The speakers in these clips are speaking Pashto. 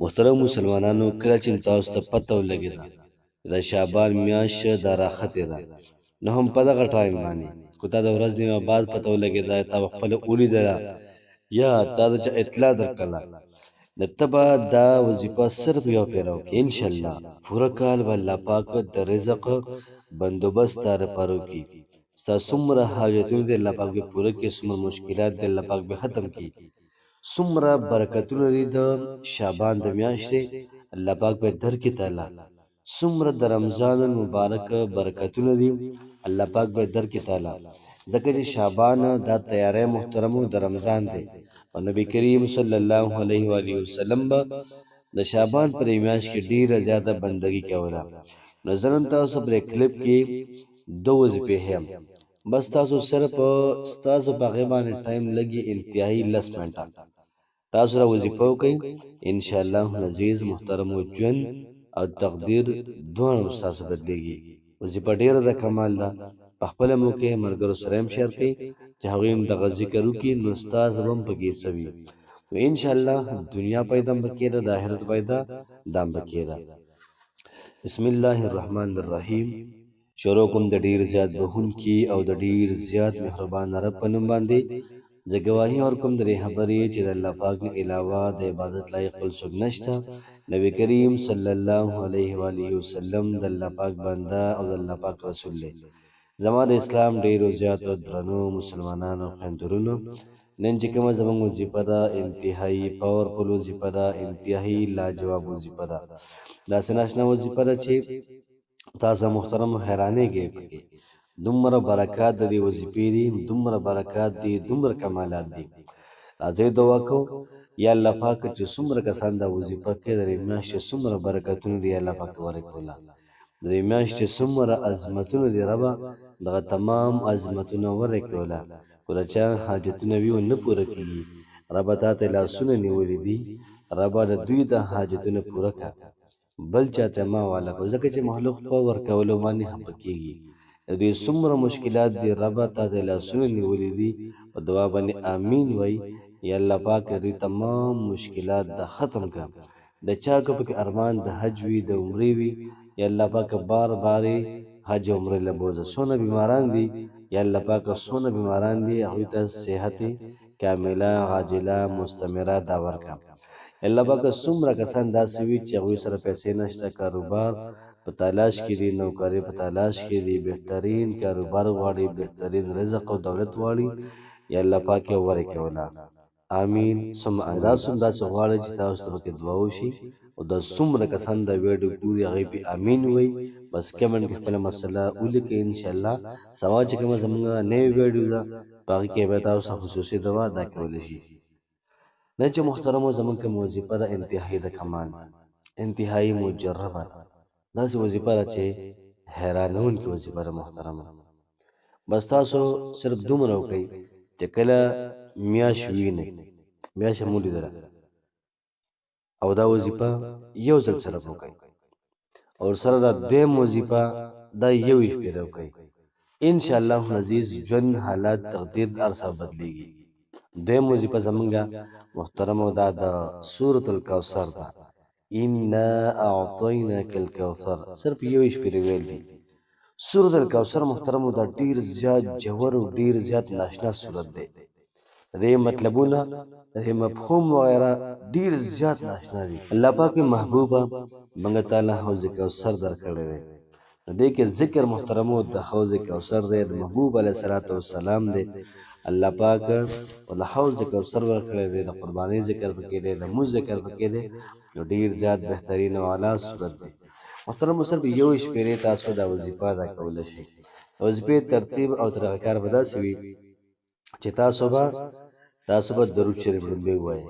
محترم مسلمانانو، کله چې تاسو ته پته ولګېده د شعبان میاشت دا راختې ده، نو هم په دغه ټایم باندې که تا د ورځ نیمه بعد پته ولګېده، تا به خپله ولیدله یا تا د چا اطلاع درکړله، نو ته به دا وظیفه صرف یو پیره وکړې. انشاءالله پوره کال به الله پاک د رزق بندوبست تا دپاره وکړي. ستا څومره حاجتونه دي الله پاک به پوره کړي، څومره مشکلات دي الله پاک به ختم کړي، څومره برکتونه دي د شعبان د میاشتې الله پاک به درکړي تعالی، څومره د رمضان المبارک برکتونه دي الله پاک به درکړي تعالی. ځکه چې شعبان دا تیاری محترمو د رمضان دی، او نبی کریم صلی الله علیه و آله وسلم به د شعبان پر میاشت کې ډیره زیاته بندګي کوله. نو زه نن تاسو پر کلیپ کې دو وظیفې هم بس تاسو صرف ستاسو په هغې باندې ټایم لګي انتهایي 10 منټه تاسو را وظیفه وکئ. انشاءالله العزیز محترمو ژوند او تقدیر دواړه ستاسو بدلیږي. وظیفه ډیره د کمال ده، په خپله مو کې ملګرو سره هم شیر کړئ چې هغوی هم دغه ذکر وکړي، نو ستاسو به هم پکې څه وي. نو انشاءالله دنیا پیدا هم پکې ده، د آخرت پیدا دا هم پکې ده. بسم الله الرحمن الرحیم. شروع کوم د ډیر زیات بخونکي او د ډیر زیات مهربان رب په نوم باندې. زه ګواهي ورکوم د دې خبرې چې د الله پاک نه علاوه د عبادت لایق بل څوک نشته. نبی کریم صلی الله علیه و آله وسلم د الله پاک بنده او د الله پاک رسول دی. زما د اسلام ډیرو زیاتو درنو مسلمانانو خویندرونو، نن چې کومه زموږ وظیفه ده انتهایي پاورفل وظیفه ده، انتهایي لاجواب وظیفه ده. داسې ناشنا وظیفه ده چې تاسو محترم حیرانېږئ پکې. دومره برکات د دې وظیفې دي، دومره برکات دي، دومره کمالات دي. راځئ دعا کوو یا الله پاک چې څومره کسان دا وظیفه کوي د دې میاشتې څومره برکتونه دي الله پاک ورکوله، د دې میاشتې څومره عظمتونه دي ربه دغه تمام عظمتونه ورکوله. که د چا حاجتونه وي ونه پوره کېږي، ربه تا ته لاسونه نیولي دي، ربه د دوی د حاجتونه پوره کړه، بل چاته ما والا کو، ځکه چې مخلوق په ورکولو باندې خفه کېږي. د دوی څومره مشکلات دي ربه تا ته لاسونه نیولي دي، په دعا باندې امین وایي یا الله پاک د دوی تمام مشکلات د ختم کړه. د چا که پکې ارمان د حج وي د عمرې وي، یا الله پاک بار بارې حج عمرې له بوځه. څونه بیماران دي یا الله پاک څونه بیماران دي هغوی ته صحت کامله عاجله مستمره دا ورکړه. الله پاک څومره کسان داسې وي چې هغوی سره پیسې نشته، کاروبار په تلاش کې دي، نوکري په تلاش کې دي، بهترین کاروبار غواړي، بهترین رزق او دولت غواړي، یا الله پاک یې ورکوله. آمین ثم داسې غواړي چې تاسو ته پکې دعا وشي، او دا څومره کسان دا ویډیو ګوري هغوی پې امین وایي. بس کمنټ کې خپله مسله ولیکئ. انشاءالله سبا چې کومه زموږ نوې ویډیو ده په هغې کې به تاسو خصوصي دعا ادا کولی شي. نن چې محترمو زموږ کوم وظیفه ده انتهایي د کمال، انتهایي مجربه، داسې وظیفه ده چې حیرانونکې وظیفه ده محترمه. بس تاسو صرف دومره وکئ چې کله میاشت ووینئ، میاشت مو لیدله او دا وظیفه یو ځل صرف وکئ، او سره دا دویم وظیفه دا یو شپېره وکئ. انشاءالله العزیز ژوند حالات تقدیر هر څه بدلیږي. دویم وظیفه زمونږه محترمو دا د سورة الکوثر ده. انا اعطیناک الکوثر، صرف یو شپېره ویل دي. سورة الکوثر محترمو دا ډیر زیات جوور او ډیر زیات ناشنا صورت دی. د دې مطلبونه د دې مفهوم وغیره ډیر زیات ناشنا دي. الله پاک محبوبه موږ تعالی حوض کوثر درکړی دی. د دې کې ذکر محترمو د حوض کوثر دی، د محبوب علیه الصلاة والسلام دی. الله پاک ول حوض کوثر ورکړی دی، د قربانۍ ذکر پکې دی، د مونځ ذکر پکې دی، نو ډیر زیات بهترین او اعلی صورت دی. محترمو صرف یو شپېرې تاسو دا وظیفه ادا کولی شئ. د وظیفې ترتیب او طریقه کار به داسې وي چې تاسو به درود شریف لومبی ووایئ،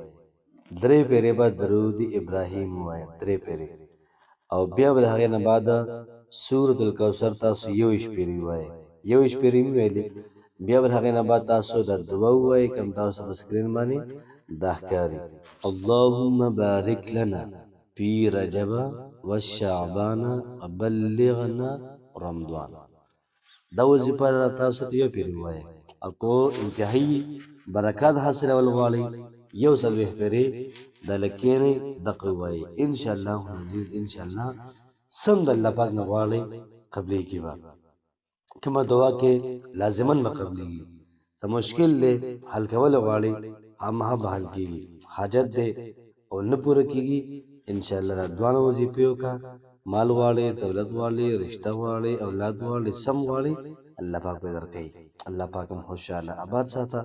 3 پیرې به درود ابراهیم ووایئ، 3 پیرې، او بیا به د هغې نه بعد سورة الکوثر تاسو یو شپېرې ووایئ. یو شپېرې مې ویلې، بیا به د هغې نه بعد تاسو دا دعا ووایئ کوم تاسو په سکرین باندې دا ښکاري: اللهم بارک لنا فی رجب والشعبان وبلغنا رمضان. دا وظیفه تاسو ته یو پیرې ووایئ، او کو انتهایي برکات حاصلول غواړئ یو څلوېښت پېرې دا لکېنئ دقه ووایئ انشاءالله عزیز انشاءالله سم د الله پاک نه غواړئ قبلېږي به کومه دعا کې لازمن به قبلېږي څه مشکل دی حل کول غواړي هماغه به حل کېږي حاجت دی او نه پوره کېږي انشاءالله دا دواړه وظیفې وکړه مال غواړي دولت غواړي رشته غواړي اولاد غواړي سم غواړي الله پاک به درکوي الله پاک هم خوشحاله آباد ساته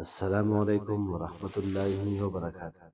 السلام علیکم ورحمة الله وبرکاته